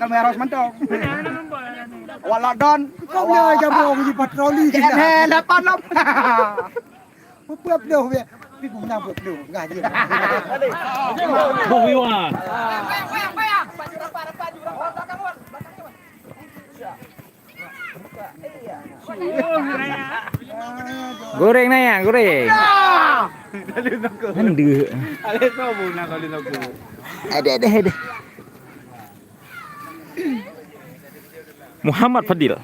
Kamera mantap. Waladon. Kau boleh aja bohong di patroli Jen he lepan lop. Buat dah dia. Tapi pun nak buat dah. Ngaji. Kau Iwan. Goreng na yan, goreng. Hindi. Alis mo muna kali na ko. Ada. Muhammad Fadil.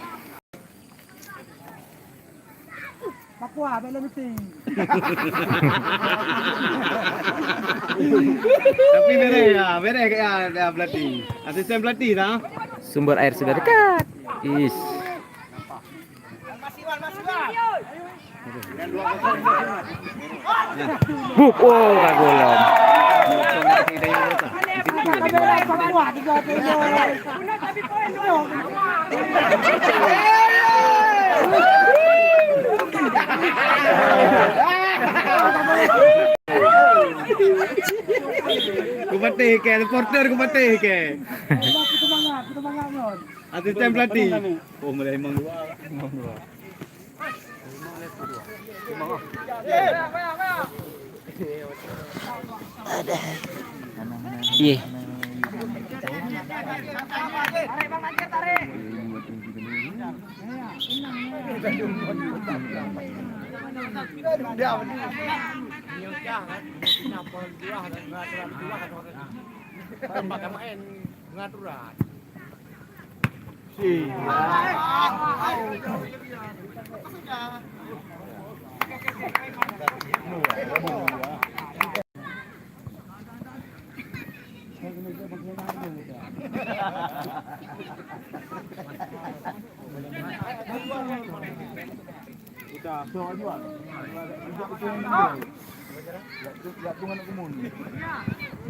Papua bela meeting. Tapi mere kaya pelatih. Asisten pelatih dah. Sumber air sudah dekat. Is. Bup, oh kagolan. Papua 3 Kumatih ke reporter kumatih ke. Kita mangat non. Asisten pelatih. Oh mulai emang dua. Iya.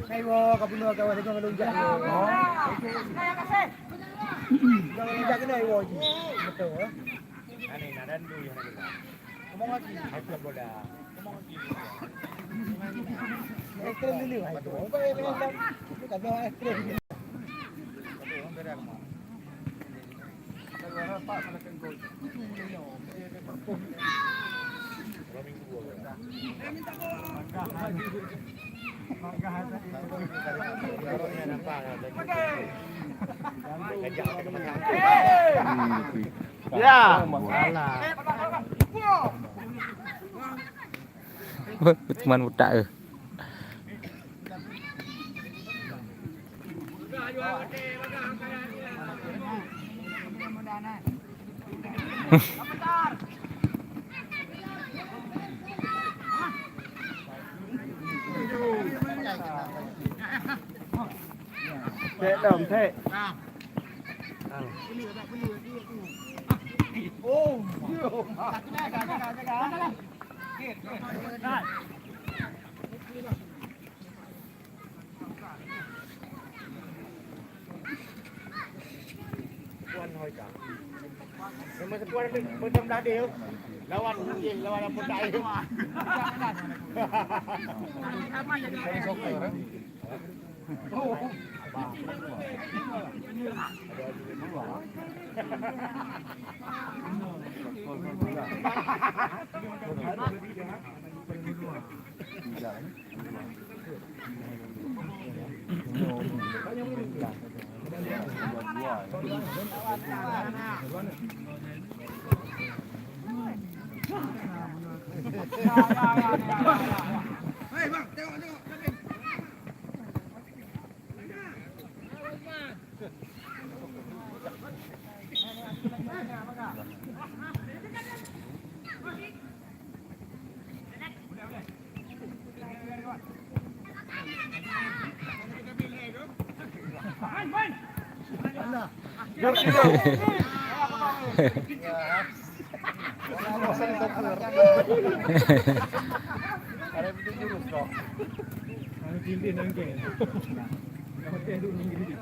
Kayo kapuno ka wala kang lunja. Lunja ka na iwo ji. Betul. Ani nadan dulu ya. Ngomong lagi. Hasil bola. Ekstrem dulu itu. Apa yang kata ekstrem. Pak makan gol. Ya. Cuman buta eh. Thế đồng thế. Ô. Kuan hoy ka. Yang masih kuan macam dah dia. Lawan mungkin lawan apa tak dia. Apa jadi soccer. Oh. Hei bang, tengok. Ada betul jurus kok. Ada pimpin nangke. Hotel dulu ngiri.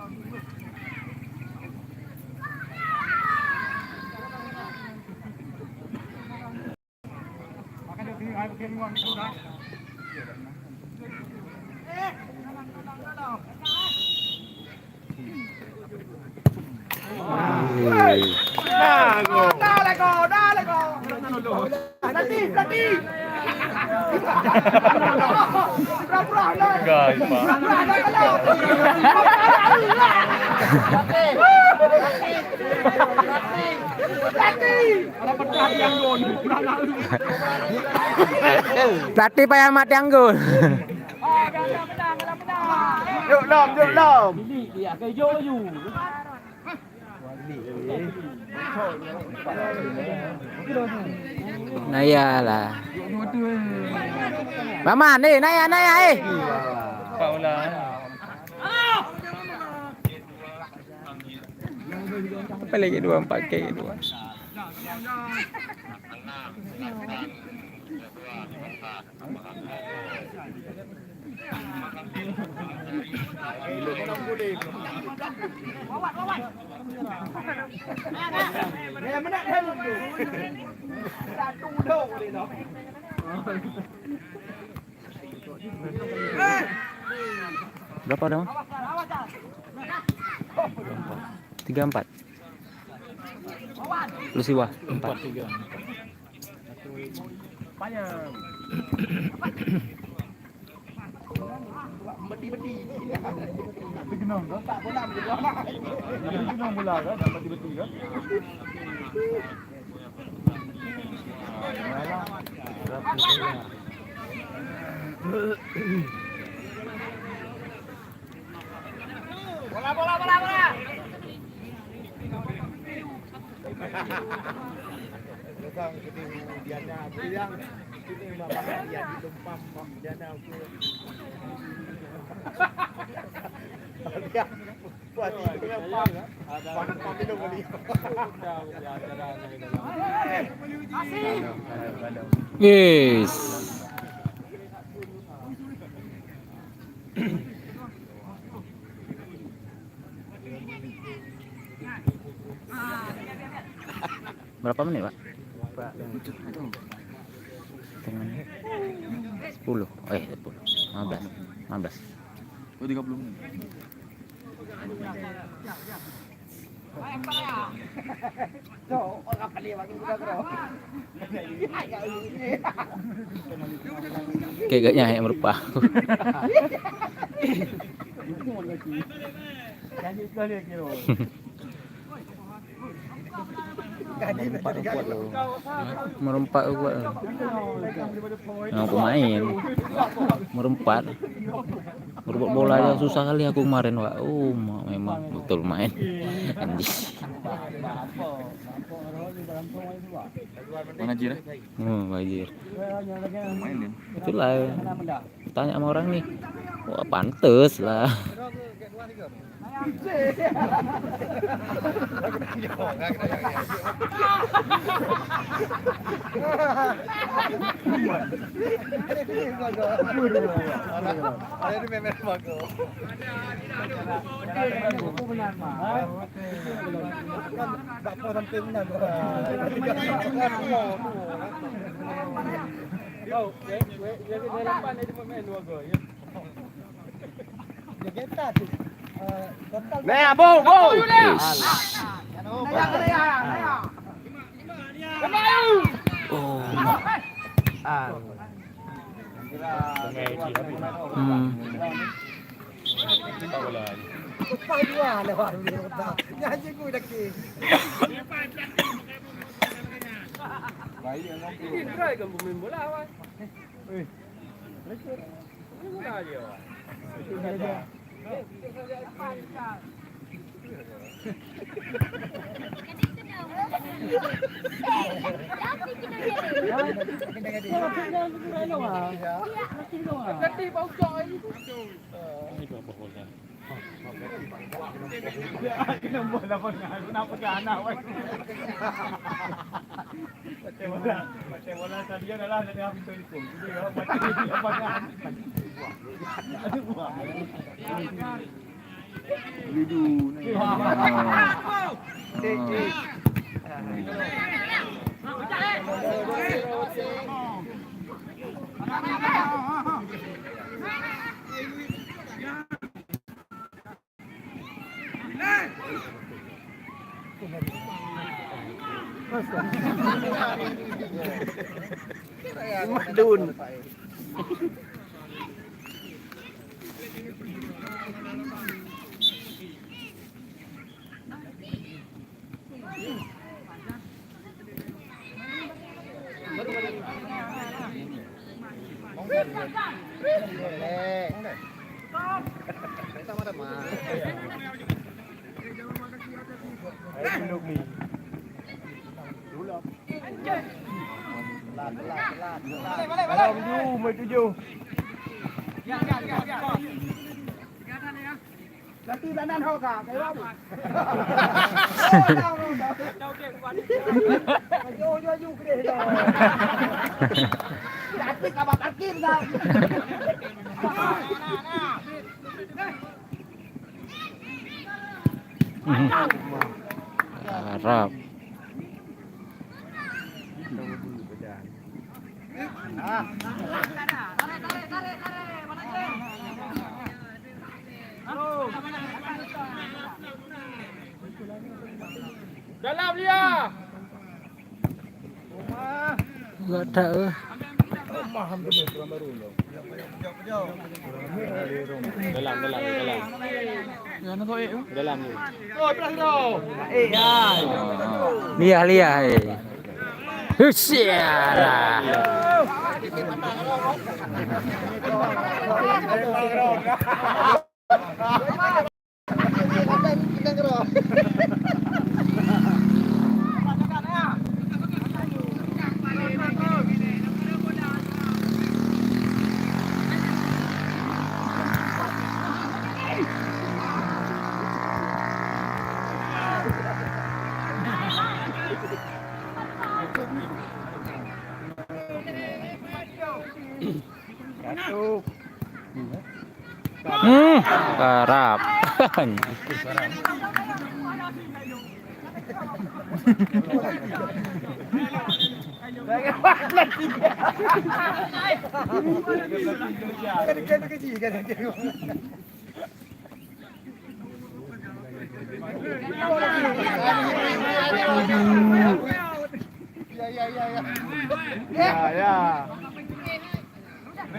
Makan di sini, ayo ke rumah sudah. Pelatih Pak Ahmad yang gol. Yuk lom. Naya lah. Mama nih, Naya. Apa lagi 24 kayak gitu. Berapa dong? 34. Lu siwa 4. Bola. Datang ke Diana bilang ini bapak dia ditumpam Diana aku. Dia buat itu ngepam. Pam minum kali. Yes. Berapa menit, Pak? 10. 15. Oh, 30 menit. Kayaknya yang merupa. Merempat kuat. Yang pemain merempat. Merebut bola aja susah kali aku kemarin, Pak. Oh, memang betul main. Anjis. Mengajir ya? Wajir. Main dia. Itulah. Tanya sama orang nih. Wah, pantes lah. Nah, bo. Madun. Nanti tanan hoka, kayak apa? Jauh gede dah. Tapi kabar parkir dah. Harap. Dalam dia. Gak ada. Dalam ni. Oh, terus. Lihat. Husyara. Harap. Ya.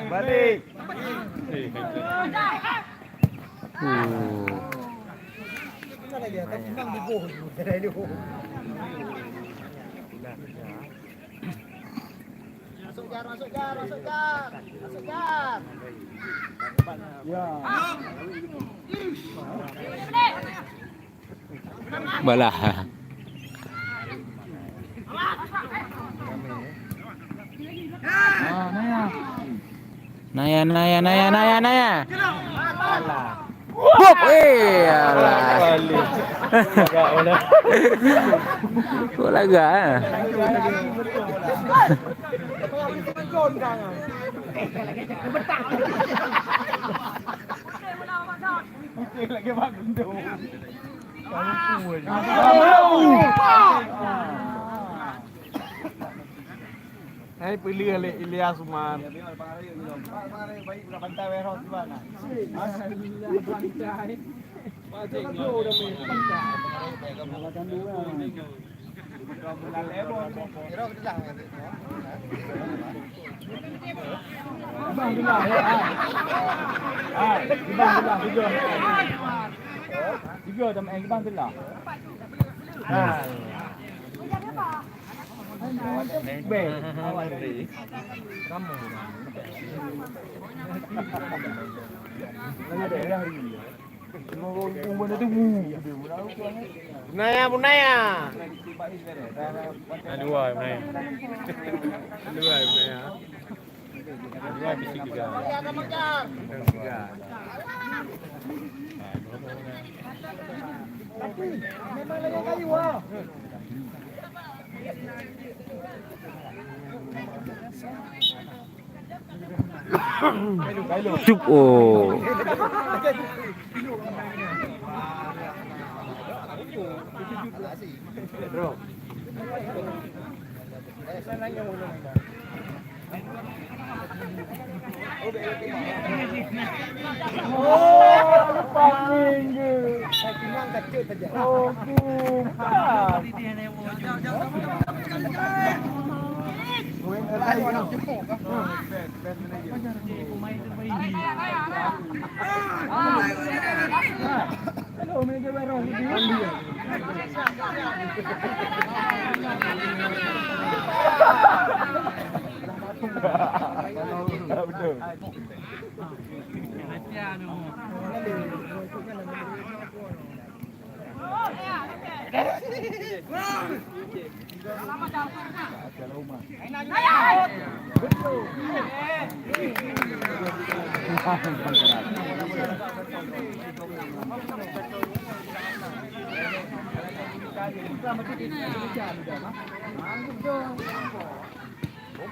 Balik. Mana dia? Tak memang dibuh. Dari dia. Masuk jar. Ya. Balah. Naya. Bop, alah. Kok laga? Lagi bagus tu. Hai pilih oleh Ilyas Umar. Tiga dalam air bang belah. Bel, awal ni. Kamu. Ada hari ni. Umur tu Bunaya. Dua Bunaya. Dua bisi tiga. Tapi memang lagi kayu ah. Cup oh. Saya memang kecil saja.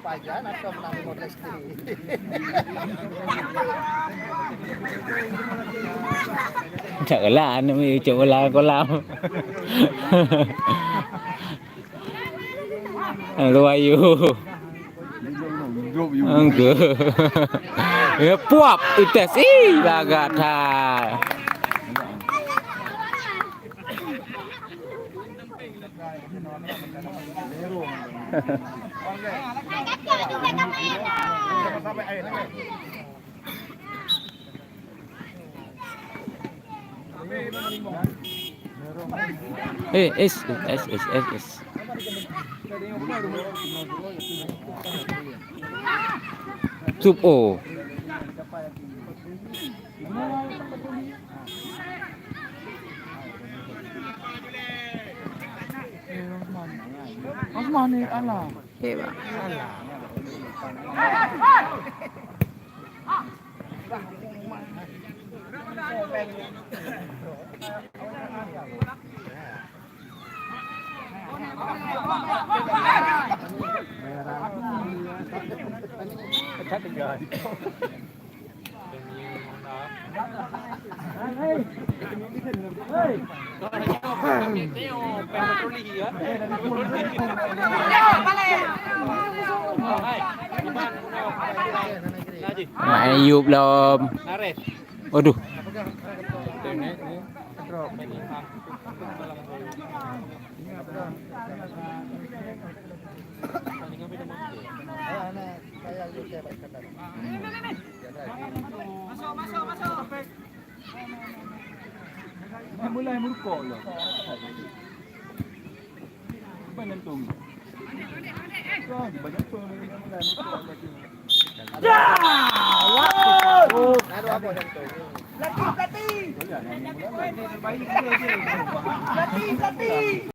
Pajan atau menang modesty. Sợ là anh mới chỗ là có làm. Lu ayu. Enggak. Ya puap ites laga tha. Es. Sup o. Osman ni Allah. Hebat. Mày dục lom. Aduh. Mulai merukuk lah. Banyak tu. Banyak tu mulai merukuk lagi. Lati.